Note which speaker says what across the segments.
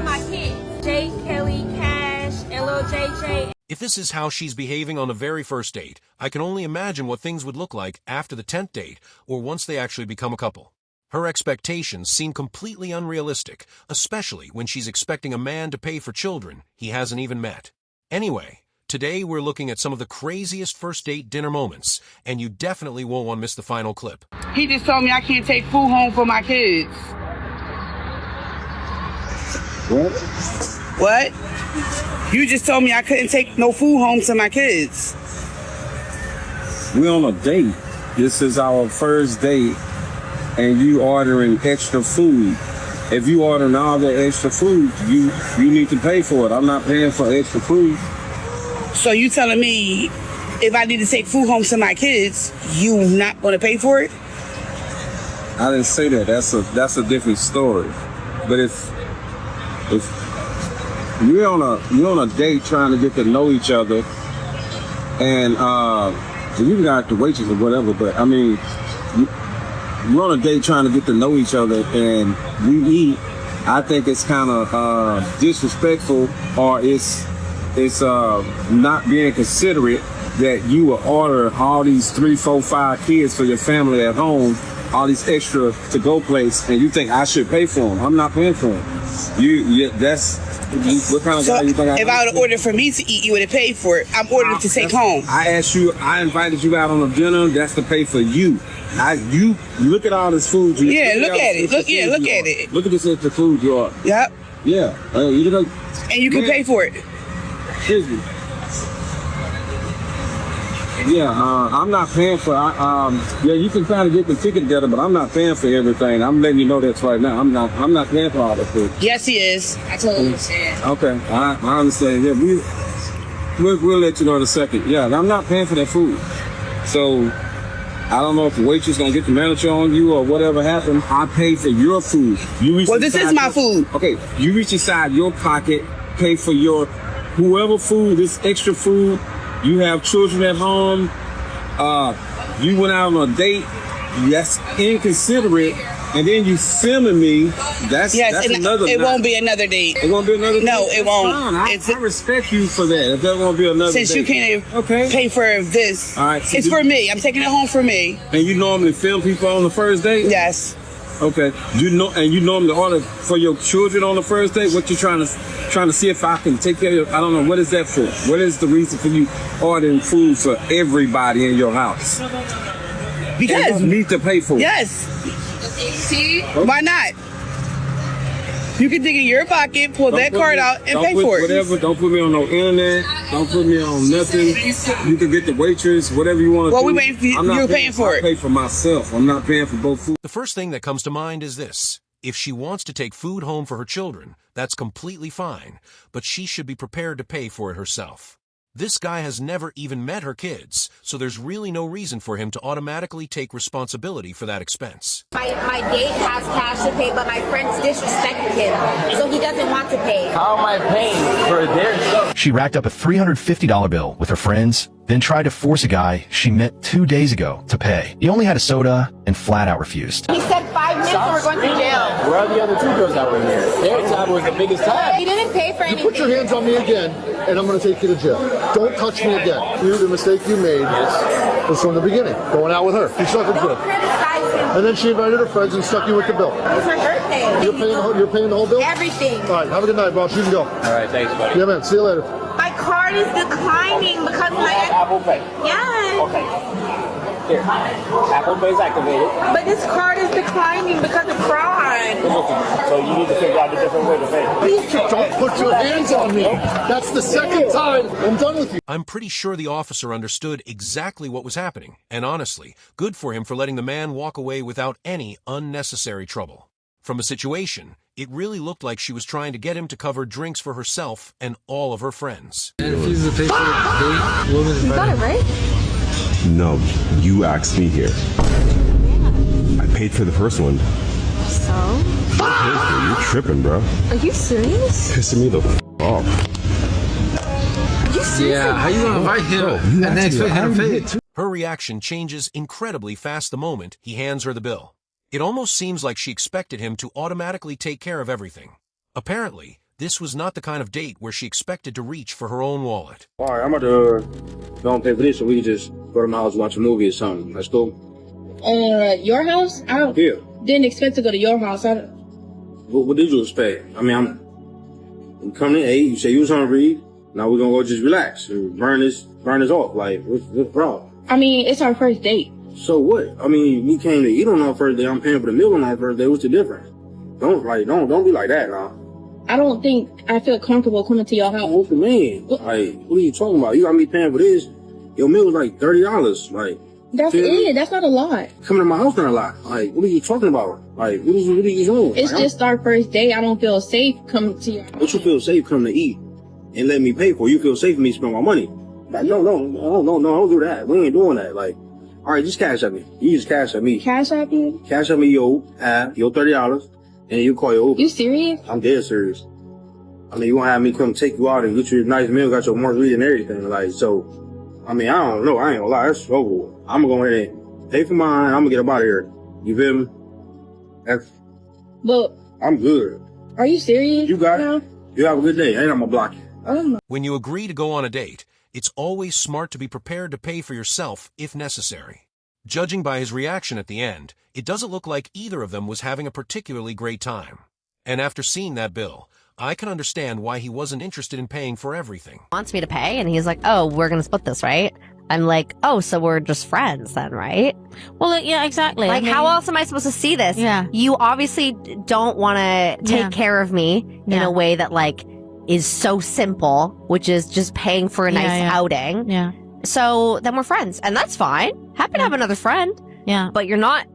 Speaker 1: all my kids. J. Kelly, Cash, LLJJ.
Speaker 2: If this is how she's behaving on the very first date, I can only imagine what things would look like after the 10th date or once they actually become a couple. Her expectations seem completely unrealistic, especially when she's expecting a man to pay for children he hasn't even met. Anyway, today we're looking at some of the craziest first date dinner moments, and you definitely won't want to miss the final clip.
Speaker 3: He just told me I can't take food home for my kids.
Speaker 4: What?
Speaker 3: What? You just told me I couldn't take no food home to my kids.
Speaker 4: We're on a date. This is our first date, and you ordering extra food. If you ordering all that extra food, you need to pay for it. I'm not paying for extra food.
Speaker 3: So you telling me if I need to take food home to my kids, you not gonna pay for it?
Speaker 4: I didn't say that. That's a different story. But if you're on a date trying to get to know each other, and you got the waitress or whatever, but I mean, you're on a date trying to get to know each other, and you eat. I think it's kind of disrespectful, or it's not being considerate that you will order all these 3, 4, 5 kids for your family at home, all these extra to-go plates, and you think I should pay for them. I'm not paying for them. What kind of guy you think I am?
Speaker 3: If I would have ordered for me to eat, you would have paid for it. I'm ordering to take home.
Speaker 4: I invited you out on a dinner. That's to pay for you. You look at all this food.
Speaker 3: Look at it.
Speaker 4: Look at this extra food you are.
Speaker 3: Yep.
Speaker 4: Yeah.
Speaker 3: And you can pay for it.
Speaker 4: Excuse me. Yeah, I'm not paying for. Yeah, you can kind of get the ticket together, but I'm not paying for everything. I'm letting you know that's right now. I'm not paying for all the food.
Speaker 3: Yes, he is. I totally understand.
Speaker 4: Okay, I understand. Yeah, we'll let you know in a second. Yeah, I'm not paying for that food. So I don't know if the waitress gonna get the manager on you or whatever happened. I paid for your food.
Speaker 3: This is my food.
Speaker 4: Okay, you reach inside your pocket, pay for your whoever food, this extra food. You have children at home. You went out on a date. That's inconsiderate. And then you filming me. That's another.
Speaker 3: It won't be another date.
Speaker 4: It won't be another date.
Speaker 3: No, it won't.
Speaker 4: I respect you for that. If there won't be another
Speaker 3: since
Speaker 4: date.
Speaker 3: You can't pay for this.
Speaker 4: All right. So
Speaker 3: it's for me. I'm taking it home for me.
Speaker 4: And you normally film people on the first date?
Speaker 3: Yes.
Speaker 4: Okay. You normally order for your children on the first date? What you trying to see if I can take care of I don't know, what is that for? What is the reason for you ordering food for everybody in your house?
Speaker 3: Because
Speaker 4: you need to pay for it.
Speaker 3: Yes. See? Why not? You can dig in your pocket, pull that card out, and pay for it.
Speaker 4: Whatever. Don't put me on no internet. Don't put me on nothing. You can get the waitress, whatever you want to do.
Speaker 3: Well, we waiting for you. You're paying for it.
Speaker 4: I pay for myself. I'm not paying for both food.
Speaker 2: The first thing that comes to mind is this. If she wants to take food home for her children, that's completely fine, but she should be prepared to pay for it herself. This guy has never even met her kids, so there's really no reason for him to automatically take responsibility for that expense.
Speaker 1: My date has cash to pay, but my friends disrespected him, so he doesn't want to pay.
Speaker 5: How am I paying for their stuff? She racked up a $350 bill with her friends, then tried to force a guy she met 2 days ago to pay. He only had a soda and flat out refused.
Speaker 1: He said 5 minutes and we're going to jail.
Speaker 5: Where are the other 2 girls that were here? Their time was the biggest time.
Speaker 1: He didn't pay for anything.
Speaker 6: Put your hands on me again, and I'm going to take you to jail. Don't touch me again. The mistake you made was from the beginning, going out with her. You suck it good. And then she invited her friends and stuck you with the bill.
Speaker 1: It's her birthday.
Speaker 6: You're paying the whole bill?
Speaker 1: Everything.
Speaker 6: All right, have a good night, boss. You can go.
Speaker 5: All right, thanks, buddy.
Speaker 6: Yeah, man. See you later.
Speaker 1: My card is declining because my
Speaker 5: Apple Pay.
Speaker 1: Yes.
Speaker 5: Okay. Here. Apple Pay is activated.
Speaker 1: But this card is declining because of fraud.
Speaker 5: So you need to figure out a different way to pay.
Speaker 6: Don't put your hands on me. That's the second time. I'm done with you.
Speaker 2: I'm pretty sure the officer understood exactly what was happening, and honestly, good for him for letting the man walk away without any unnecessary trouble. From the situation, it really looked like she was trying to get him to cover drinks for herself and all of her friends.
Speaker 7: And if he's the pay for the date, woman
Speaker 1: You got it right?
Speaker 8: No, you asked me here. I paid for the first one.
Speaker 1: So?
Speaker 8: You're tripping, bro.
Speaker 1: Are you serious?
Speaker 8: Pissing me the off.
Speaker 1: Are you serious?
Speaker 7: Yeah, how you gonna invite him and then expect him to pay?
Speaker 2: Her reaction changes incredibly fast the moment he hands her the bill. It almost seems like she expected him to automatically take care of everything. Apparently, This was not the kind of date where she expected to reach for her own wallet.
Speaker 9: All right, I'm about to go and pay for this so we can just go to my house and watch a movie or something. Let's go.
Speaker 1: Your house? I didn't expect to go to your house.
Speaker 9: What did you expect? I mean, I'm coming in 8. You say you was hungry. Now we're gonna go just relax and burn this off. Like, what's the problem?
Speaker 1: I mean, it's our first date.
Speaker 9: So what? I mean, we came to eat on our first day. I'm paying for the meal on our first day. What's the difference? Don't be like that now.
Speaker 1: I don't think I feel comfortable coming to your house.
Speaker 9: What you mean? Like, what are you talking about? You got me paying for this. Your meal was like $30. Like,
Speaker 1: that's it. That's not a lot.
Speaker 9: Coming to my house not a lot. Like, what are you talking about? Like, what are you doing?
Speaker 1: It's
Speaker 9: like,
Speaker 1: just our first date. I don't feel safe coming to your house.
Speaker 9: But you feel safe coming to eat and let me pay for it. You feel safe for me to spend my money. Like, no, don't do that. We ain't doing that. Like, all right, just cash at me. You just cash at me.
Speaker 1: Cash at you?
Speaker 9: Cash at me your $30, and you call your Uber.
Speaker 1: You serious? I'm
Speaker 9: dead serious. I mean, you want to have me come take you out and get you a nice meal, got your margarita and everything. Like, so, I mean, I don't know. I ain't gonna lie. That's over. I'm gonna go ahead and pay for mine. I'm gonna get up out of here. You feel me?
Speaker 1: But
Speaker 9: I'm good.
Speaker 1: Are you serious?
Speaker 9: You got it. You have a good day. I ain't gonna block you.
Speaker 2: When you agree to go on a date, it's always smart to be prepared to pay for yourself if necessary. Judging by his reaction at the end, it doesn't look like either of them was having a particularly great time. And after seeing that bill, I can understand why he wasn't interested in paying for everything.
Speaker 10: Wants me to pay, and he's like, oh, we're going to split this, right? I'm like, oh, so we're just friends then, right?
Speaker 11: Well, yeah, exactly.
Speaker 10: Like, how else am I supposed to see this?
Speaker 11: Yeah.
Speaker 10: You obviously don't want to take care of me in a way that, like, is so simple, which is just paying for a nice outing.
Speaker 11: Yeah.
Speaker 10: So then we're friends, and that's fine. Happy to have another friend.
Speaker 11: Yeah.
Speaker 10: But you're not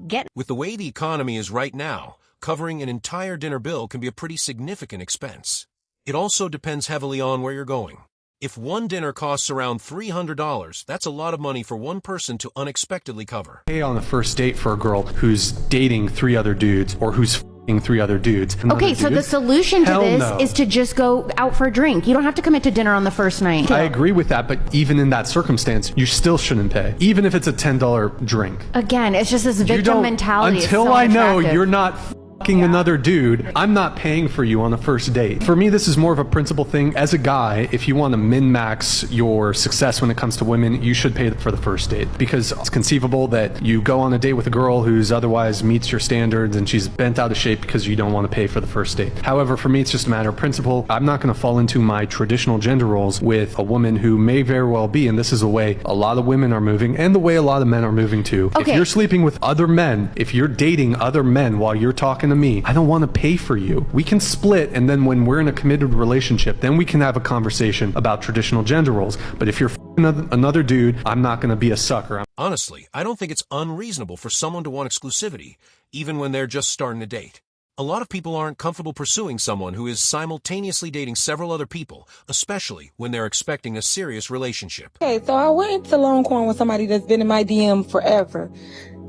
Speaker 10: getting...
Speaker 2: With the way the economy is right now, covering an entire dinner bill can be a pretty significant expense. It also depends heavily on where you're going. If one dinner costs around $300, that's a lot of money for one person to unexpectedly cover.
Speaker 12: Pay on the first date for a girl who's dating 3 other dudes or who's f***ing 3 other dudes.
Speaker 13: Okay, so the solution to this is to just go out for a drink. You don't have to commit to dinner on the first night.
Speaker 12: I agree with that, but even in that circumstance, you still shouldn't pay, even if it's a $10 drink.
Speaker 13: Again, it's just this victim mentality.
Speaker 12: Until I know you're not fucking another dude, I'm not paying for you on the first date. For me, this is more of a principle thing. As a guy, if you want to min-max your success when it comes to women, you should pay for the first date, because it's conceivable that you go on a date with a girl who's otherwise meets your standards and she's bent out of shape because you don't want to pay for the first date. However, for me, it's just a matter of principle. I'm not going to fall into my traditional gender roles with a woman who may very well be, and this is the way a lot of women are moving and the way a lot of men are moving too.
Speaker 13: Okay.
Speaker 12: If you're sleeping with other men, if you're dating other men while you're talking to me, I don't want to pay for you. We can split, and then when we're in a committed relationship, then we can have a conversation about traditional gender roles. But if you're another dude, I'm not going to be a sucker.
Speaker 2: Honestly, I don't think it's unreasonable for someone to want exclusivity, even when they're just starting a date. A lot of people aren't comfortable pursuing someone who is simultaneously dating several other people, especially when they're expecting a serious relationship.
Speaker 14: Okay, so I went to Longhorn with somebody that's been in my DM forever.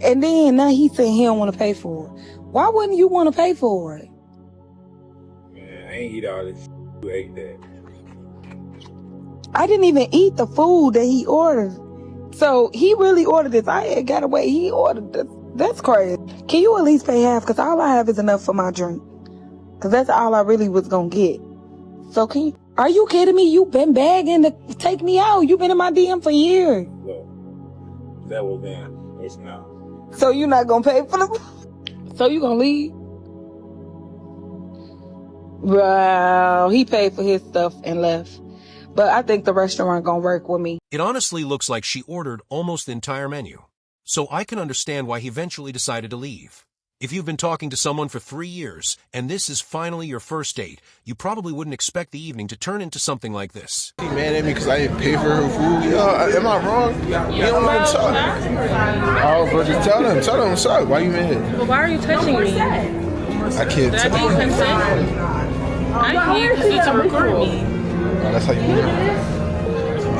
Speaker 14: And then now he's saying he don't want to pay for it. Why wouldn't you want to pay for it?
Speaker 15: Man, I ain't eat all this. You ate that.
Speaker 14: I didn't even eat the food that he ordered. So he really ordered this. I had got away. He ordered this. That's crazy. Can you at least pay half? Because all I have is enough for my drink. Because that's all I really was going to get. So can you... Are you kidding me? You been begging to take me out. You been in my DM for years.
Speaker 15: Look, that was then. It's now.
Speaker 14: So you not going to pay for the... So you gonna leave? Wow, he paid for his stuff and left. But I think the restaurant gonna work with me.
Speaker 2: It honestly looks like she ordered almost the entire menu. So I can understand why he eventually decided to leave. If you've been talking to someone for 3 years, and this is finally your first date, you probably wouldn't expect the evening to turn into something like this.
Speaker 16: He mad at me because I didn't pay for her food. Yo, am I wrong? You don't know what's up. Oh, bro, just tell them what's up. Why you mad?
Speaker 17: But why are you touching me?
Speaker 16: I can't
Speaker 17: tell. Did I need consent? I need you to record me.
Speaker 16: Oh, that's how you do it?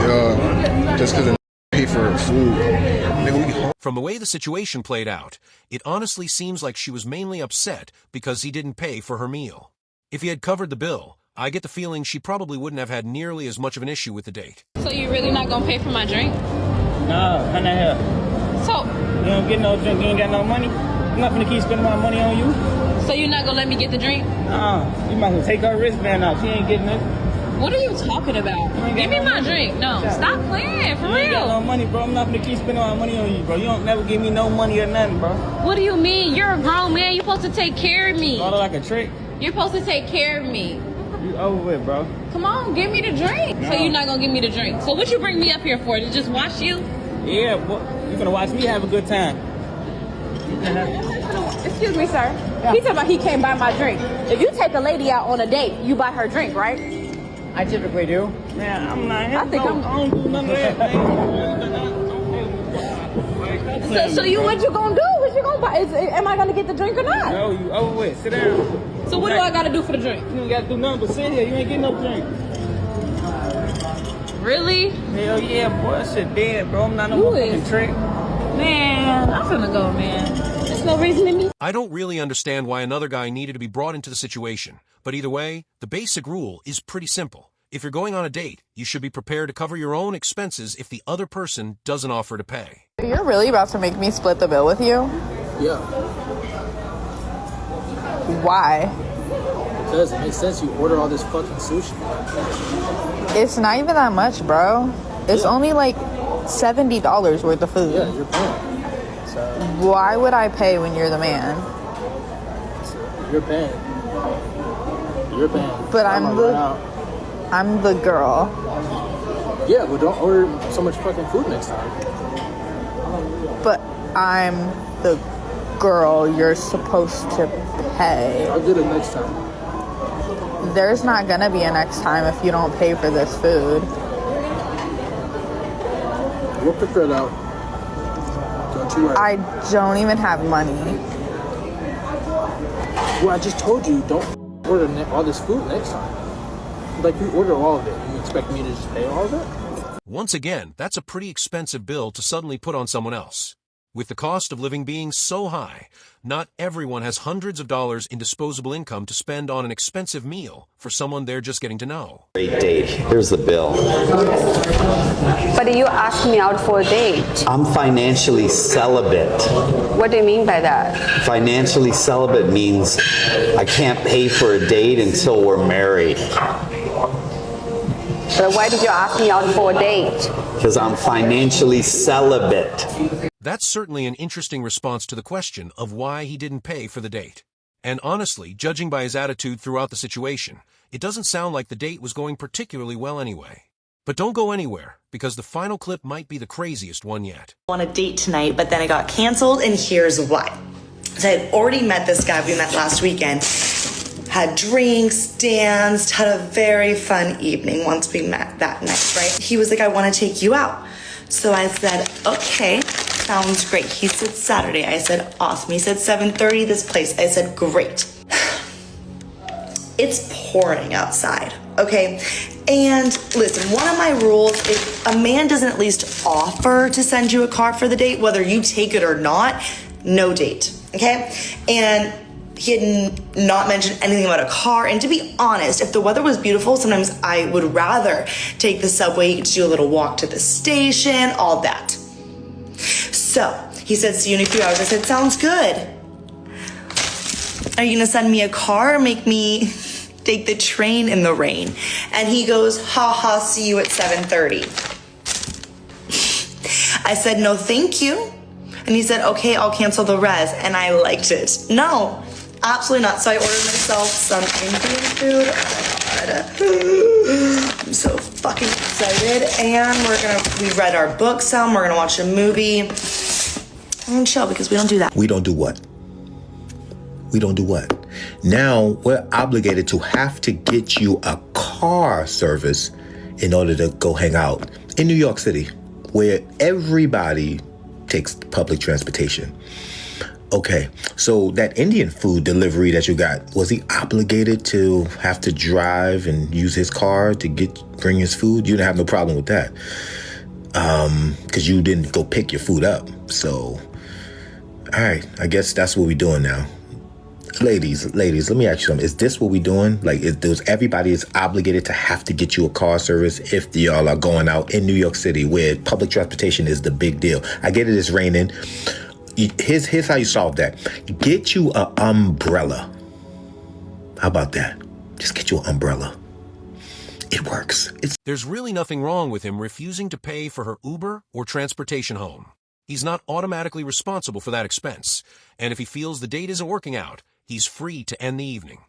Speaker 16: Yo, just because I pay for her food.
Speaker 2: From the way the situation played out, it honestly seems like she was mainly upset because he didn't pay for her meal. If he had covered the bill, I get the feeling she probably wouldn't have had nearly as much of an issue with the date.
Speaker 17: So you really not gonna pay for my drink?
Speaker 18: No, I'm not here.
Speaker 17: So
Speaker 18: you don't get no drink, you ain't got no money. I'm not gonna keep spending my money on you.
Speaker 17: So you're not gonna let me get the drink?
Speaker 15: You might as well take her wristband off. She ain't getting it.
Speaker 17: What are you talking about? Give me my drink. No, stop playing, for
Speaker 15: You ain't got
Speaker 17: real.
Speaker 15: no money, bro. I'm not gonna keep spending all my money on you, bro. You don't never give me no money or nothing, bro.
Speaker 17: What do you mean? You're a grown man. You're supposed to take care of me.
Speaker 15: All like a trick.
Speaker 17: You're supposed to take care of me.
Speaker 15: You over with, bro.
Speaker 17: Come on, give me the drink.
Speaker 15: No.
Speaker 17: So you're not gonna give me the drink. So what you bring me up here for? To just watch you?
Speaker 15: Yeah, boy. You gonna watch me have a good time.
Speaker 1: Excuse me, sir. He talking about he can't buy my drink. If you take a lady out on a date, you buy her drink, right?
Speaker 15: I typically do. Man, I'm not.
Speaker 1: I think
Speaker 15: I don't do none of that, man.
Speaker 1: So you what you gonna do? What you gonna buy? Am I gonna get the drink or not?
Speaker 15: No, you over with. Sit down.
Speaker 17: So what do I gotta do for the drink?
Speaker 15: You ain't gotta do nothing but sit here. You ain't getting no drink.
Speaker 17: Really?
Speaker 15: Hell yeah, boy. That shit dead, bro. I'm not no motherfucking trick.
Speaker 17: Man, I'm finna go, man. There's no reason in me.
Speaker 2: I don't really understand why another guy needed to be brought into the situation, but either way, the basic rule is pretty simple. If you're going on a date, you should be prepared to cover your own expenses if the other person doesn't offer to pay.
Speaker 3: You're really about to make me split the bill with you?
Speaker 11: Yeah.
Speaker 3: Why?
Speaker 11: Because it makes sense. You order all this fucking sushi.
Speaker 3: It's not even that much, bro. It's only like $70 worth of food.
Speaker 11: Yeah, you're paying. So
Speaker 3: why would I pay when you're the man?
Speaker 11: You're paying. You're paying.
Speaker 3: But I'm the girl.
Speaker 11: Yeah, but don't order so much fucking food next time.
Speaker 3: But I'm the girl you're supposed to pay.
Speaker 11: I'll get it next time.
Speaker 3: There's not gonna be a next time if you don't pay for this food.
Speaker 11: We'll figure it out. Don't you worry.
Speaker 3: I don't even have money.
Speaker 11: Well, I just told you, don't order all this food next time. Like, you order all of it. You expect me to just pay all of it?
Speaker 2: Once again, that's a pretty expensive bill to suddenly put on someone else. With the cost of living being so high, not everyone has hundreds of dollars in disposable income to spend on an expensive meal for someone they're just getting to know.
Speaker 18: Great date. Here's the bill.
Speaker 19: But you asked me out for a date.
Speaker 18: I'm financially celibate.
Speaker 19: What do you mean by that?
Speaker 18: Financially celibate means I can't pay for a date until we're married.
Speaker 19: But why did you ask me out for a date?
Speaker 18: Because I'm financially celibate.
Speaker 2: That's certainly an interesting response to the question of why he didn't pay for the date. And honestly, judging by his attitude throughout the situation, it doesn't sound like the date was going particularly well anyway. But don't go anywhere, because the final clip might be the craziest one yet.
Speaker 20: On a date tonight, but then it got canceled, and here's why. So I had already met this guy we met last weekend. Had drinks, danced, had a very fun evening once we met that night, right? He was like, I want to take you out. So I said, okay, sounds great. He said Saturday. I said, awesome. He said 7:30 this place. I said, great. It's pouring outside, okay? And listen, one of my rules, if a man doesn't at least offer to send you a car for the date, whether you take it or not, no date, okay? And he had not mentioned anything about a car. And to be honest, if the weather was beautiful, sometimes I would rather take the subway to do a little walk to the station, all that. So he said, see you in a few hours. I said, sounds good. Are you gonna send me a car or make me take the train in the rain? And he goes, ha, see you at 7:30. I said, no, thank you. And he said, okay, I'll cancel the res. And I liked it. No, absolutely not. So I ordered myself some Indian food. Oh God. I'm so fucking excited. And we read our book some. We're gonna watch a movie. And chill, because we don't do that.
Speaker 21: We don't do what? We don't do what? Now we're obligated to have to get you a car service in order to go hang out in New York City, where everybody takes public transportation. Okay, so that Indian food delivery that you got, was he obligated to have to drive and use his car to bring his food? You didn't have no problem with that, because you didn't go pick your food up. So, all right, I guess that's what we're doing now. Ladies, let me ask you something. Is this what we're doing? Like, everybody is obligated to have to get you a car service if y'all are going out in New York City where public transportation is the big deal? I get it, it's raining. Here's how you solve that. Get you an umbrella. How about that? Just get you an umbrella. It works.
Speaker 2: There's really nothing wrong with him refusing to pay for her Uber or transportation home. He's not automatically responsible for that expense, and if he feels the date isn't working out, he's free to end the evening.